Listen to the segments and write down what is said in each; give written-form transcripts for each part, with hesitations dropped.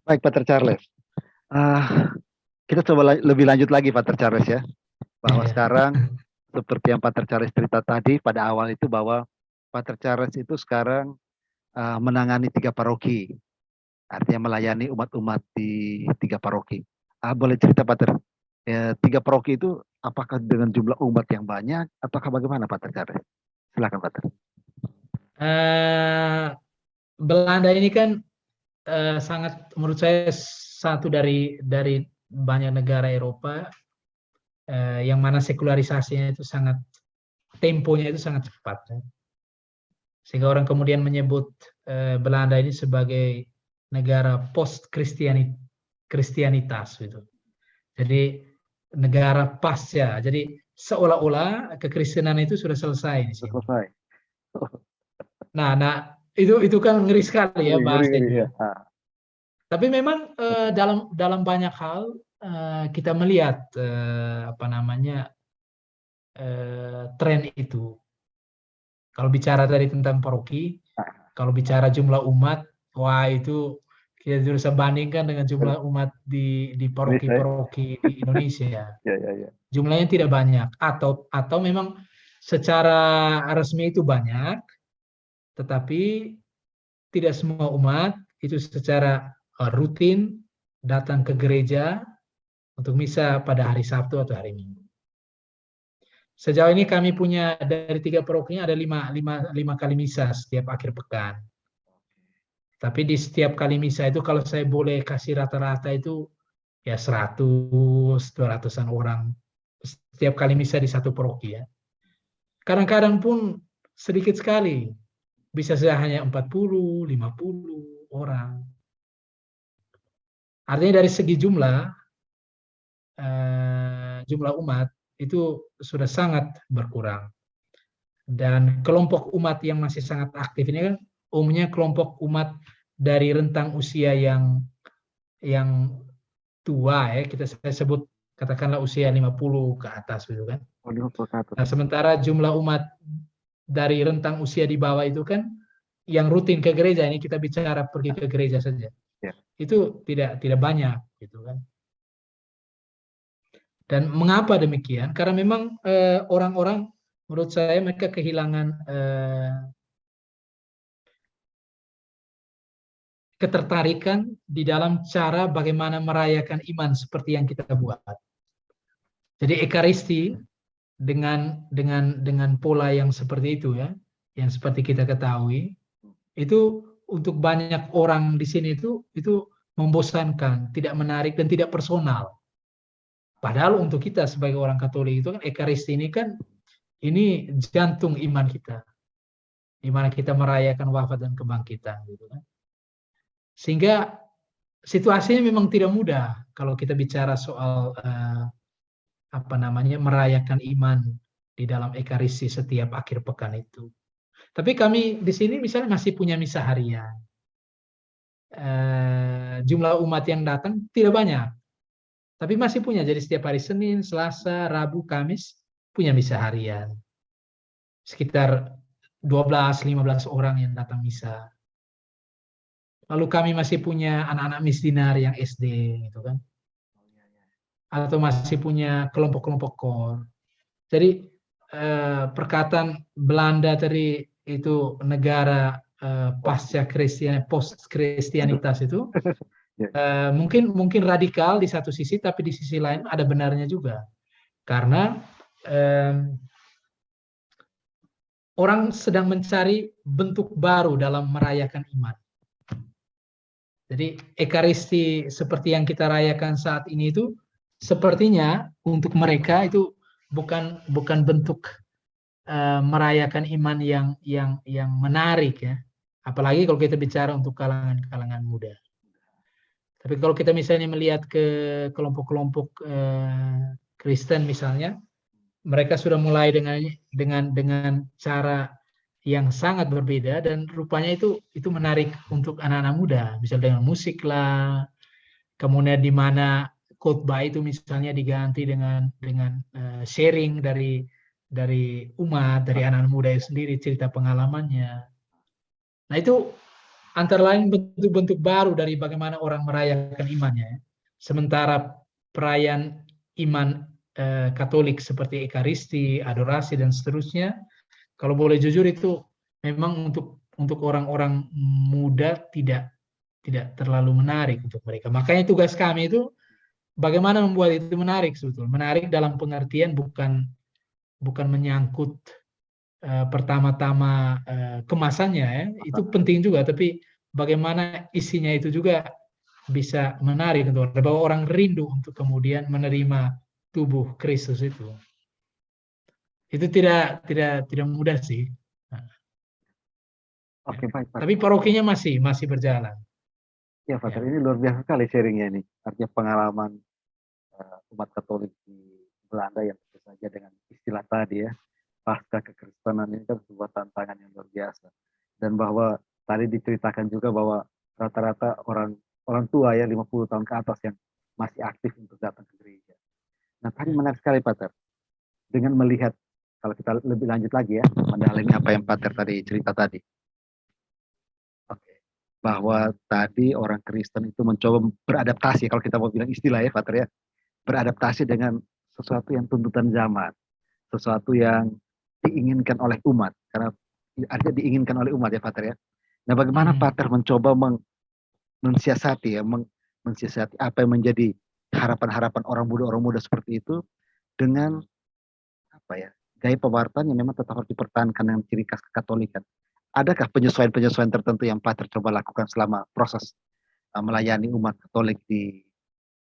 Baik, Pater Charles. Ah, kita coba lebih lanjut lagi, Pater Charles ya. Bahwa Iya. sekarang seperti yang Pater Charles cerita tadi pada awal itu bahwa Pater Charles itu sekarang menangani 3 paroki, artinya melayani umat-umat di 3 paroki. Boleh cerita, Pater, 3 paroki itu apakah dengan jumlah umat yang banyak ataukah bagaimana, Pater Charles? Silakan, Pater. Eh, Belanda ini kan sangat, menurut saya, satu dari banyak negara Eropa yang mana sekularisasinya itu sangat, temponya itu sangat cepat, ya. Sehingga orang kemudian menyebut Belanda ini sebagai negara post Kristianitas gitu. Jadi negara pasca. Jadi seolah-olah kekristenan itu sudah selesai di sini. Selesai. Nah, itu kan ngeri sekali ya Ngeri, bahasa ngeri, itu ya. ya. Tapi memang dalam banyak hal kita melihat tren itu. Kalau bicara tadi tentang paroki, kalau bicara jumlah umat, wah itu kita bisa bandingkan dengan jumlah umat di Indonesia ya. paroki-paroki di Indonesia. Ya, ya, ya. Jumlahnya tidak banyak, atau memang secara resmi itu banyak, tetapi tidak semua umat itu secara rutin datang ke gereja untuk misa pada hari Sabtu atau hari Minggu. Sejauh ini kami punya dari 3 parokinya ada 5 kali misa setiap akhir pekan. Tapi di setiap kali misa itu kalau saya boleh kasih rata-rata itu ya 100, 200-an orang setiap kali misa di satu paroki ya. Kadang-kadang pun sedikit sekali, bisa saja hanya 40, 50 orang. Artinya dari segi jumlah umat itu sudah sangat berkurang. Dan kelompok umat yang masih sangat aktif ini kan umumnya kelompok umat dari rentang usia yang tua ya, saya sebut katakanlah usia 50 ke atas gitu kan. Nah, sementara jumlah umat dari rentang usia di bawah itu kan yang rutin ke gereja, ini kita bicara pergi ke gereja saja. Ya. Itu tidak banyak gitu kan. Dan mengapa demikian? Karena memang orang-orang menurut saya mereka kehilangan ketertarikan di dalam cara bagaimana merayakan iman seperti yang kita buat. Jadi ekaristi dengan pola yang seperti itu ya, yang seperti kita ketahui, itu untuk banyak orang di sini itu membosankan, tidak menarik dan tidak personal. Padahal untuk kita sebagai orang Katolik itu kan ekaristi ini kan ini jantung iman kita, di mana kita merayakan wafat dan kebangkitan gitu kan. Sehingga situasinya memang tidak mudah kalau kita bicara soal merayakan iman di dalam ekaristi setiap akhir pekan itu. Tapi kami di sini misalnya masih punya misa harian. Jumlah umat yang datang tidak banyak, tapi masih punya. Jadi setiap hari Senin, Selasa, Rabu, Kamis punya misa harian. Sekitar 12-15 orang yang datang misa. Lalu kami masih punya anak-anak misdinar yang SD gitu kan. Atau masih punya kelompok-kelompok kor. Jadi perkataan Belanda tadi itu negara pasca post Kristianitas itu mungkin radikal di satu sisi, tapi di sisi lain ada benarnya juga. Karena orang sedang mencari bentuk baru dalam merayakan iman. Jadi ekaristi seperti yang kita rayakan saat ini itu sepertinya untuk mereka itu bukan bentuk merayakan iman yang menarik ya. Apalagi kalau kita bicara untuk kalangan muda. Tapi kalau kita misalnya melihat ke kelompok-kelompok Kristen misalnya, mereka sudah mulai dengan cara yang sangat berbeda dan rupanya itu menarik untuk anak-anak muda, misalnya dengan musik lah, kemudian di mana khotbah itu misalnya diganti dengan sharing dari umat, dari anak-anak muda sendiri cerita pengalamannya. Nah itu antara lain bentuk-bentuk baru dari bagaimana orang merayakan imannya. Sementara perayaan iman Katolik seperti Ekaristi, adorasi dan seterusnya, kalau boleh jujur itu memang untuk orang-orang muda tidak terlalu menarik untuk mereka. Makanya tugas kami itu bagaimana membuat itu menarik sebetulnya. Menarik dalam pengertian bukan menyangkut pertama-tama kemasannya ya, itu penting juga, tapi bagaimana isinya itu juga bisa menarik untuk bahwa orang rindu untuk kemudian menerima tubuh Kristus itu. Itu tidak mudah sih. Oke, baik, Pak. Tapi parokinya masih berjalan. Ya, Pak, Ya. ini luar biasa sekali sharingnya ini. Artinya pengalaman umat Katolik di Belanda yang tentu saja dengan istilah tadi ya, pasca kekristenan ini kan sebuah tantangan yang luar biasa. Dan bahwa tadi diceritakan juga bahwa rata-rata orang tua ya 50 tahun ke atas yang masih aktif untuk datang ke gereja. Nah, tadi menarik sekali, Pater. Dengan melihat, kalau kita lebih lanjut lagi ya, mendalami apa yang Pater tadi cerita tadi. Oke. Bahwa tadi orang Kristen itu mencoba beradaptasi, kalau kita mau bilang istilah ya, Pater ya, beradaptasi dengan sesuatu yang tuntutan zaman, sesuatu yang diinginkan oleh umat, karena artinya diinginkan oleh umat ya, Pater ya. Nah, bagaimana Pater mencoba mensiasati ya, mensiasati apa yang menjadi harapan-harapan orang muda seperti itu dengan apa ya, gaya pewartaan yang memang tetap harus dipertahankan dengan ciri khas kekatolikan. Adakah penyesuaian-penyesuaian tertentu yang Pater coba lakukan selama proses melayani umat Katolik di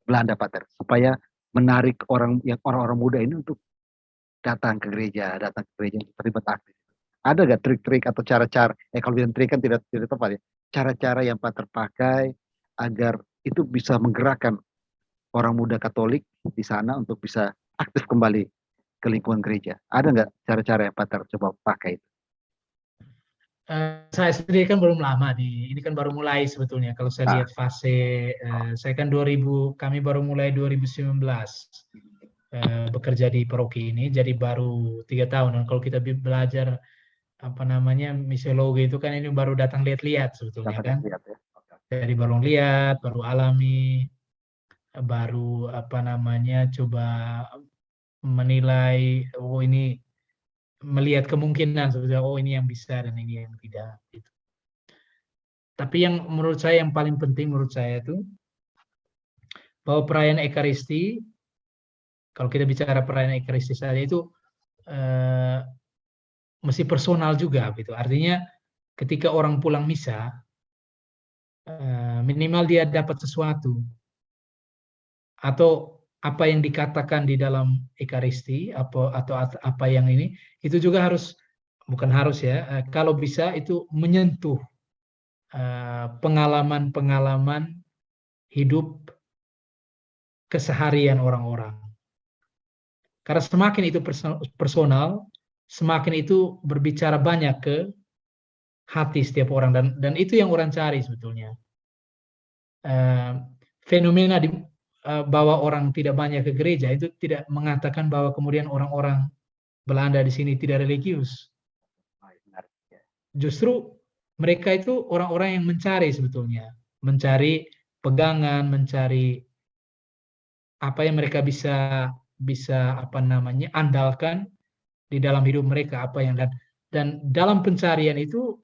Belanda, Pater, supaya menarik orang-orang muda ini untuk datang ke gereja untuk terlibat aktif? Ada nggak trik-trik atau cara-cara? Kalau bilang trik kan tidak tepat ya. Cara-cara yang Pater pakai agar itu bisa menggerakkan orang muda Katolik di sana untuk bisa aktif kembali ke lingkungan gereja. Ada nggak cara-cara yang Pater coba pakai itu? Saya sendiri kan belum lama ini kan baru mulai sebetulnya. Kalau saya lihat fase, saya kan kami baru mulai 2019 bekerja di paroki ini, jadi baru 3 tahun. Dan kalau kita belajar apa namanya misiologi itu kan ini baru datang lihat-lihat sebetulnya kan. Lihat, ya. Jadi baru lihat, baru alami, baru apa namanya coba menilai, oh ini melihat kemungkinan sebetulnya, oh ini yang bisa dan ini yang tidak. Gitu. Tapi yang menurut saya yang paling penting menurut saya itu bahwa perayaan Ekaristi, kalau kita bicara perayaan Ekaristi saja itu mesti personal juga, gitu. Artinya ketika orang pulang misa, minimal dia dapat sesuatu atau apa yang dikatakan di dalam Ekaristi atau apa yang ini itu juga bukan harus ya, kalau bisa itu menyentuh pengalaman-pengalaman hidup keseharian orang-orang. Karena semakin itu personal, semakin itu berbicara banyak ke hati setiap orang, dan itu yang orang cari sebetulnya. Fenomena bahwa orang tidak banyak ke gereja itu tidak mengatakan bahwa kemudian orang-orang Belanda di sini tidak religius. Justru mereka itu orang-orang yang mencari sebetulnya, mencari pegangan, mencari apa yang mereka bisa apa namanya andalkan di dalam hidup mereka, apa yang dan dalam pencarian itu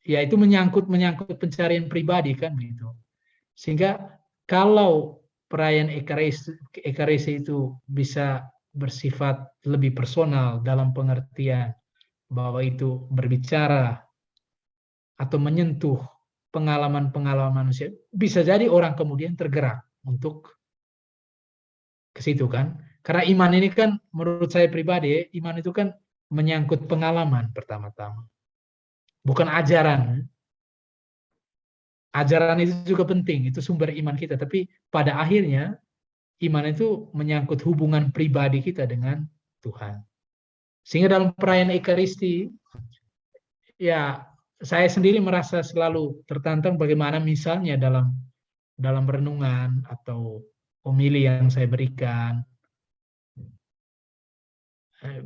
ya itu menyangkut pencarian pribadi kan gitu. Sehingga kalau perayaan Ekaristi itu bisa bersifat lebih personal dalam pengertian bahwa itu berbicara atau menyentuh pengalaman-pengalaman manusia, bisa jadi orang kemudian tergerak untuk ke situ kan. Karena iman ini kan menurut saya pribadi, iman itu kan menyangkut pengalaman pertama-tama. Bukan ajaran. Ajaran itu juga penting, itu sumber iman kita. Tapi pada akhirnya iman itu menyangkut hubungan pribadi kita dengan Tuhan. Sehingga dalam perayaan Ekaristi, ya saya sendiri merasa selalu tertantang bagaimana misalnya dalam renungan atau homili yang saya berikan,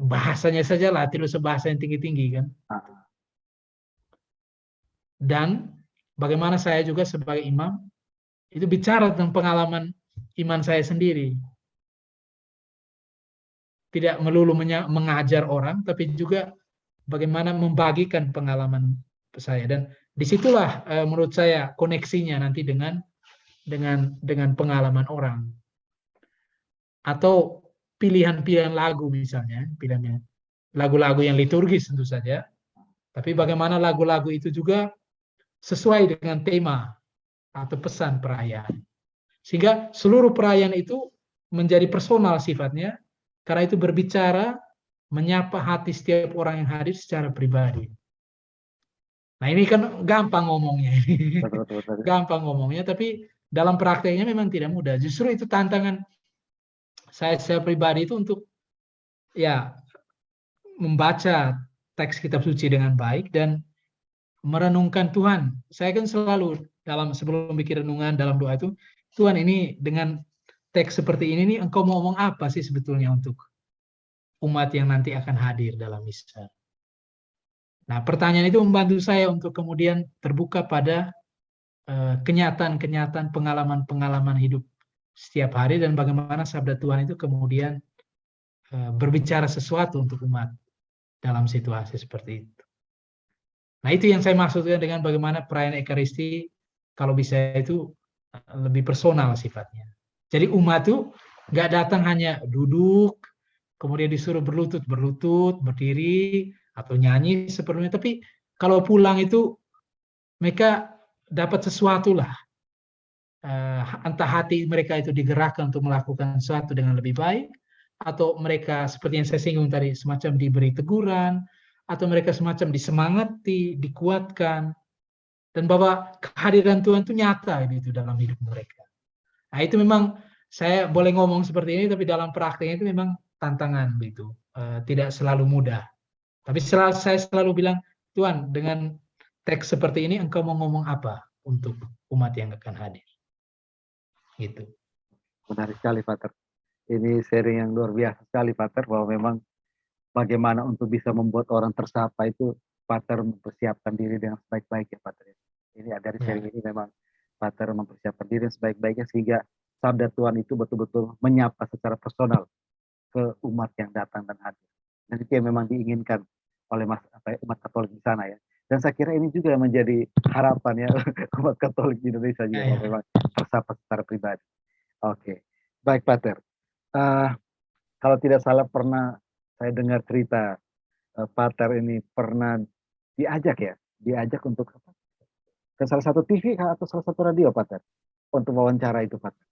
bahasanya saja lah, tidak usah bahasa yang tinggi-tinggi kan. Dan bagaimana saya juga sebagai imam itu bicara tentang pengalaman iman saya sendiri. Tidak melulu mengajar orang, tapi juga bagaimana membagikan pengalaman saya. Dan disitulah menurut saya koneksinya nanti dengan pengalaman orang. Atau pilihan-pilihan lagu misalnya, pilihannya lagu-lagu yang liturgis tentu saja, tapi bagaimana lagu-lagu itu juga sesuai dengan tema atau pesan perayaan. Sehingga seluruh perayaan itu menjadi personal sifatnya, karena itu berbicara, menyapa hati setiap orang yang hadir secara pribadi. Nah ini kan gampang ngomongnya, Betul, betul, betul. gampang ngomongnya, tapi dalam prakteknya memang tidak mudah. Justru itu tantangan saya pribadi itu untuk ya membaca teks kitab suci dengan baik dan merenungkan Tuhan. Saya kan selalu sebelum bikin renungan dalam doa itu, Tuhan ini dengan teks seperti ini nih, engkau mau ngomong apa sih sebetulnya untuk umat yang nanti akan hadir dalam misa. Nah, pertanyaan itu membantu saya untuk kemudian terbuka pada kenyataan-kenyataan, pengalaman-pengalaman hidup setiap hari dan bagaimana sabda Tuhan itu kemudian berbicara sesuatu untuk umat dalam situasi seperti itu. Nah, itu yang saya maksudkan dengan bagaimana perayaan Ekaristi kalau bisa itu lebih personal sifatnya. Jadi umat itu nggak datang hanya duduk, kemudian disuruh berlutut, berdiri, atau nyanyi seperlunya. Tapi kalau pulang itu mereka dapat sesuatu lah. Entah hati mereka itu digerakkan untuk melakukan sesuatu dengan lebih baik, atau mereka seperti yang saya singgung tadi, semacam diberi teguran, atau mereka semacam disemangati, dikuatkan, dan bahwa kehadiran Tuhan itu nyata gitu dalam hidup mereka. Nah itu memang saya boleh ngomong seperti ini, tapi dalam prakteknya itu memang tantangan begitu, tidak selalu mudah. Tapi saya selalu bilang, Tuhan dengan teks seperti ini engkau mau ngomong apa untuk umat yang akan hadir? Gitu. Menarik sekali, Pater. Ini sharing yang luar biasa sekali, Pater, bahwa memang bagaimana untuk bisa membuat orang tersapa itu Pater mempersiapkan diri dengan sebaik-baiknya, Pater. Ini dari sharing ini memang Pater mempersiapkan diri sebaik-baiknya sehingga sabda Tuhan itu betul-betul menyapa secara personal ke umat yang datang dan hadir. Dan itu yang memang diinginkan oleh umat Katolik di sana ya. Dan saya kira ini juga menjadi harapan ya umat Katolik di Indonesia juga memang tersapa secara pribadi. Oke, baik Pater. Kalau tidak salah pernah saya dengar cerita Pater ini pernah diajak untuk apa? Ke salah satu TV atau salah satu radio, Pater, untuk wawancara itu, Pater.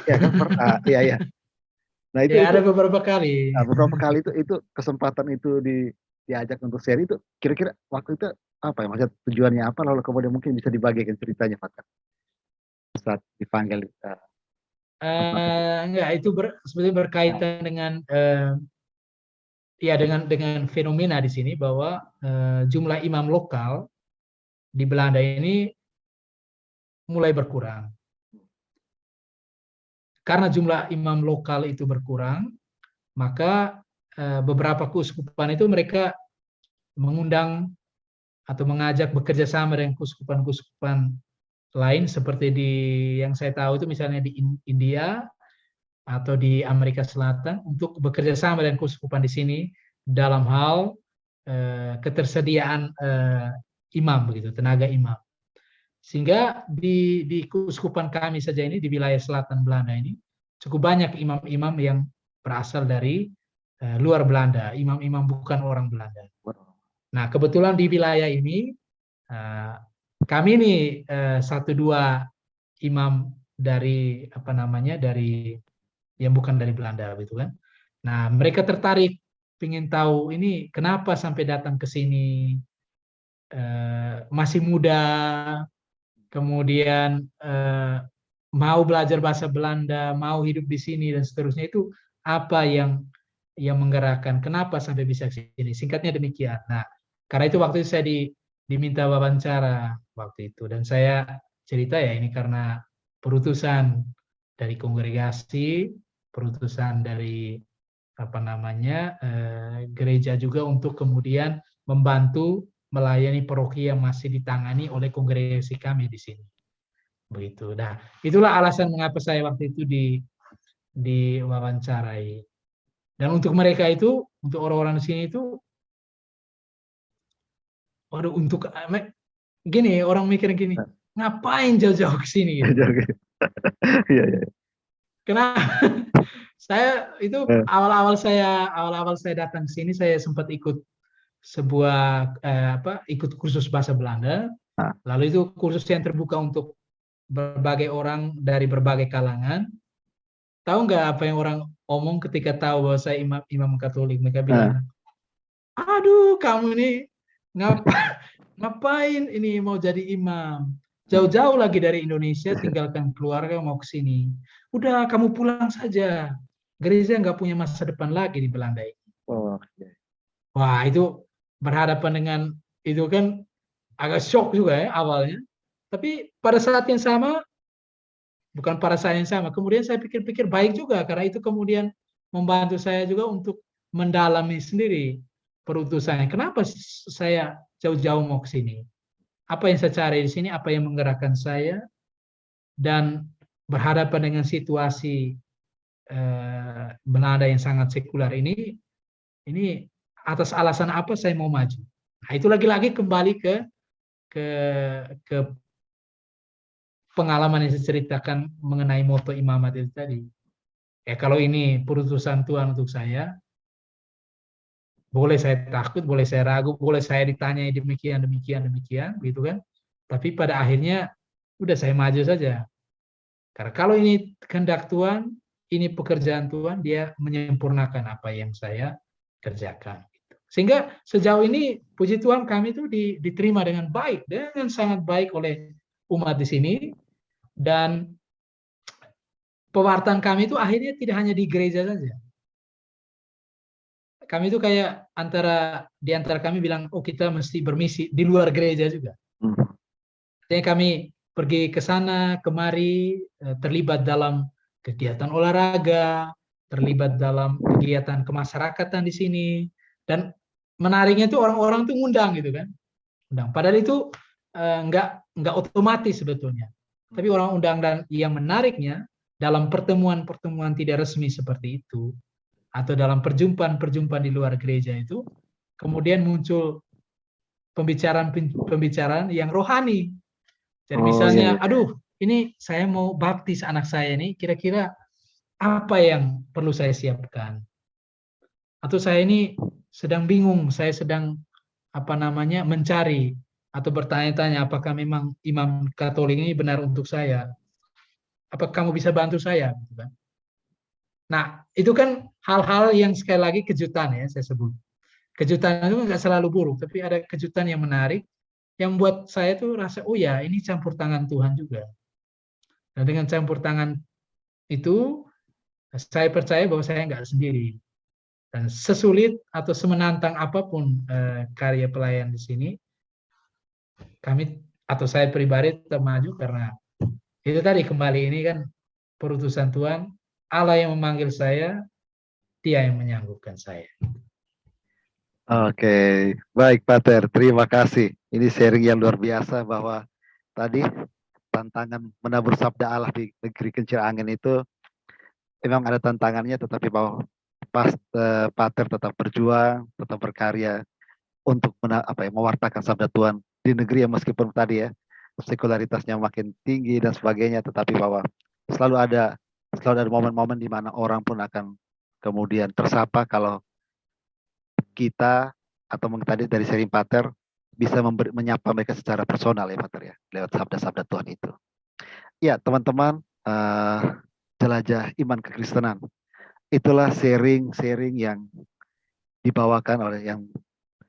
Ya kan? Iya. Nah itu ada beberapa kali. Beberapa kali itu kesempatan itu diajak untuk share itu, kira-kira waktu itu apa ya? Maksudnya tujuannya apa? Lalu kemudian mungkin bisa dibagikan ceritanya, Pater, saat dipanggil. Enggak, itu sebetulnya berkaitan dengan ya dengan fenomena di sini bahwa jumlah imam lokal di Belanda ini mulai berkurang. Karena jumlah imam lokal itu berkurang, maka beberapa keuskupan itu mereka mengundang atau mengajak bekerja sama dengan keuskupan-keuskupan lain seperti yang saya tahu itu misalnya di India atau di Amerika Selatan untuk bekerja sama dengan keuskupan di sini dalam hal ketersediaan imam begitu, tenaga imam. Sehingga di keuskupan kami saja ini di wilayah selatan Belanda ini cukup banyak imam-imam yang berasal dari luar Belanda, imam-imam bukan orang Belanda. Nah, kebetulan di wilayah ini kami ini 1-2 imam dari dari yang bukan dari Belanda gitu kan. Nah, mereka tertarik ingin tahu ini kenapa sampai datang ke sini, masih muda, kemudian mau belajar bahasa Belanda, mau hidup di sini dan seterusnya, itu apa yang menggerakkan, kenapa sampai bisa ke sini. Singkatnya demikian. Nah, karena itu waktu itu saya diminta wawancara waktu itu dan saya cerita ya ini karena perutusan dari kongregasi, perutusan dari gereja juga untuk kemudian membantu melayani paroki yang masih ditangani oleh kongregasi kami di sini. Begitu. Nah, itulah alasan mengapa saya waktu itu diwawancarai. Dan untuk mereka itu, untuk orang-orang di sini itu, waduh, untuk gini, orang mikir gini, ngapain jauh-jauh ke sini gitu. Iya, iya. Kenapa? Saya itu Eh, awal-awal saya datang ke sini, saya sempat ikut sebuah ikut kursus bahasa Belanda. nah, Lalu itu kursus yang terbuka untuk berbagai orang dari berbagai kalangan. Tahu nggak apa yang orang omong ketika tahu bahwa saya imam Katolik? Mereka nah, bilang, aduh, kamu ini ngapain ini mau jadi imam? hmm. Jauh-jauh lagi dari Indonesia, tinggalkan keluarga mau ke sini. Udah, kamu pulang saja. Gereja nggak punya masa depan lagi di Belanda ini. Oh, iya. Wah, itu berhadapan dengan itu kan agak shock juga ya awalnya. Tapi pada saat yang sama, bukan pada saat yang sama, kemudian saya pikir-pikir baik juga karena itu kemudian membantu saya juga untuk mendalami sendiri perutusannya. Kenapa saya jauh-jauh mau ke sini? Apa yang saya cari di sini? Apa yang menggerakkan saya? Dan berhadapan dengan situasi Belanda yang sangat sekular ini atas alasan apa saya mau maju? Nah, itu lagi-lagi kembali ke ke pengalaman yang saya ceritakan mengenai moto imamat itu tadi. Ya kalau ini perutusan Tuhan untuk saya, boleh saya takut, boleh saya ragu, boleh saya ditanya demikian, demikian, demikian, gitu kan. Tapi pada akhirnya udah saya maju saja. Karena kalau ini kehendak Tuhan, ini pekerjaan Tuhan, dia menyempurnakan apa yang saya kerjakan. Sehingga sejauh ini, puji Tuhan kami itu diterima dengan baik, dengan sangat baik oleh umat di sini. Dan pewartaan kami itu akhirnya tidak hanya di gereja saja. Kami itu kayak di antara kami bilang, oh kita mesti bermisi di luar gereja juga. Hmm. Jadi kami pergi ke sana, kemari, terlibat dalam kegiatan olahraga, terlibat dalam kegiatan kemasyarakatan di sini. Dan menariknya itu orang-orang tuh ngundang gitu kan. Undang. Padahal itu nggak otomatis sebetulnya. Tapi orang undang, dan yang menariknya dalam pertemuan-pertemuan tidak resmi seperti itu, atau dalam perjumpaan-perjumpaan di luar gereja itu, kemudian muncul pembicaraan-pembicaraan yang rohani. Jadi Oh, iya, misalnya, iya. aduh, ini saya mau baptis anak saya ini, kira-kira apa yang perlu saya siapkan? Atau saya ini sedang bingung, saya sedang mencari atau bertanya-tanya apakah memang imam Katolik ini benar untuk saya? Apa kamu bisa bantu saya? Gitu kan. Nah, itu kan hal-hal yang sekali lagi kejutan ya saya sebut. Kejutan itu nggak selalu buruk, tapi ada kejutan yang menarik yang membuat saya tuh rasa, oh ya ini campur tangan Tuhan juga. Dan dengan campur tangan itu, saya percaya bahwa saya nggak sendiri. Dan sesulit atau semenantang apapun karya pelayan di sini, kami atau saya pribadi tetap maju karena itu tadi kembali ini kan perutusan Tuhan, Allah yang memanggil saya, Dia yang menyanggupkan saya. Oke, baik Pater, terima kasih. Ini sharing yang luar biasa bahwa tadi tantangan menabur sabda Allah di negeri kincir angin itu memang ada tantangannya, tetapi bahwa Pater tetap berjuang, tetap berkarya untuk mewartakan sabda Tuhan di negeri yang meskipun tadi ya sekularitasnya makin tinggi dan sebagainya, tetapi bahwa selalu ada momen-momen di mana orang pun akan kemudian tersapa kalau kita atau mungkin tadi dari sharing Pater bisa menyapa mereka secara personal ya Pater ya, lewat sabda-sabda Tuhan itu. Ya teman-teman, jelajah iman kekristenan. Itulah sharing-sharing yang dibawakan oleh yang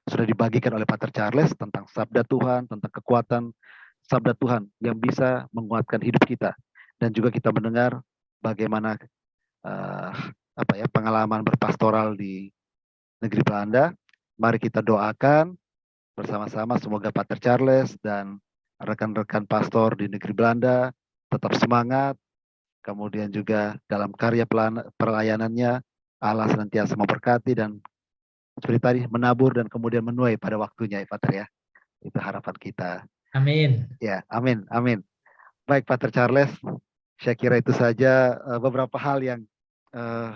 sudah dibagikan oleh Pater Charles tentang sabda Tuhan, tentang kekuatan sabda Tuhan yang bisa menguatkan hidup kita. Dan juga kita mendengar bagaimana pengalaman berpastoral di negeri Belanda. Mari kita doakan bersama-sama semoga Pater Charles dan rekan-rekan pastor di negeri Belanda tetap semangat, kemudian juga dalam karya pelayanannya Allah senantiasa memberkati dan seperti tadi menabur dan kemudian menuai pada waktunya ya Pater ya. Itu harapan kita. Amin. Ya, amin, amin. Baik, Pater Charles, saya kira itu saja beberapa hal yang eh,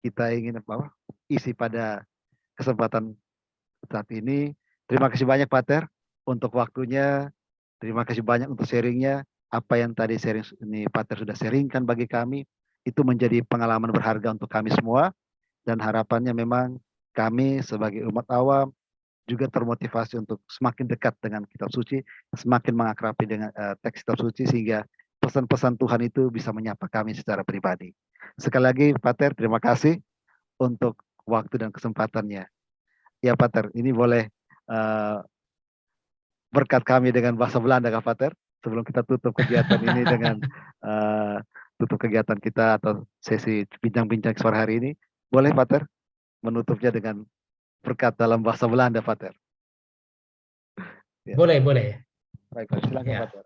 kita ingin isi pada kesempatan saat ini. Terima kasih banyak, Pater, untuk waktunya. Terima kasih banyak untuk sharingnya. Apa yang tadi sharing ini Pater sudah sharingkan bagi kami, itu menjadi pengalaman berharga untuk kami semua. Dan harapannya memang kami sebagai umat awam juga termotivasi untuk semakin dekat dengan kitab suci, semakin mengakrabi dengan teks kitab suci, sehingga pesan-pesan Tuhan itu bisa menyapa kami secara pribadi. Sekali lagi, Pater, terima kasih untuk waktu dan kesempatannya. Ya, Pater, ini boleh berkat kami dengan bahasa Belanda, Kak Pater, sebelum kita tutup kegiatan ini dengan tutup kegiatan kita atau sesi bincang-bincang sore hari ini. Boleh, Pater, menutupnya dengan berkat dalam bahasa Belanda, Pater. Ya. Boleh, boleh. Baik, silakan, Ya. Pater.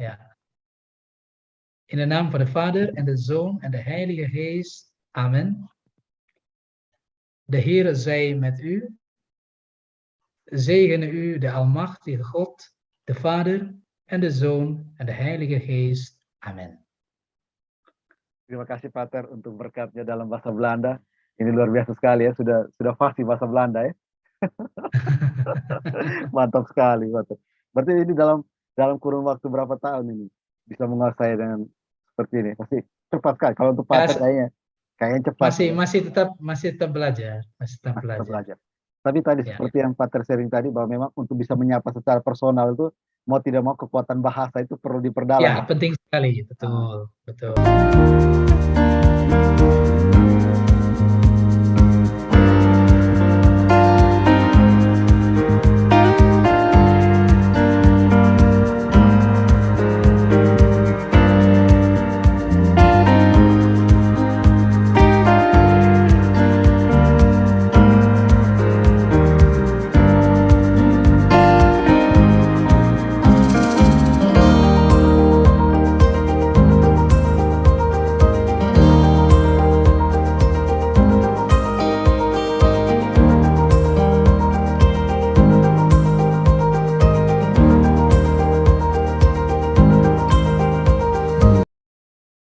Ja. In de naam van de Vader en de Zoon en de Heilige Geest. Amen. De Heere zij met u. Zegene u de Almachtige God, de Vader en de Zoon en de Heilige Geest. Amen. Terima kasih, Pater, untuk berkatnya dalam bahasa Belanda. Ini luar biasa sekali ya, sudah fasih bahasa Belanda ya. Mantap sekali, Pater. Berarti ini dalam kurun waktu berapa tahun ini bisa menguasai dengan seperti ini? Pasti cepat sekali. Kalau untuk Pater kayaknya cepat. Masih tetap belajar, Tetap belajar. Tapi tadi seperti yang Pater sharing tadi, bahwa memang untuk bisa menyapa secara personal itu mau tidak mau kekuatan bahasa itu perlu diperdalam. Ya, penting sekali, betul, betul.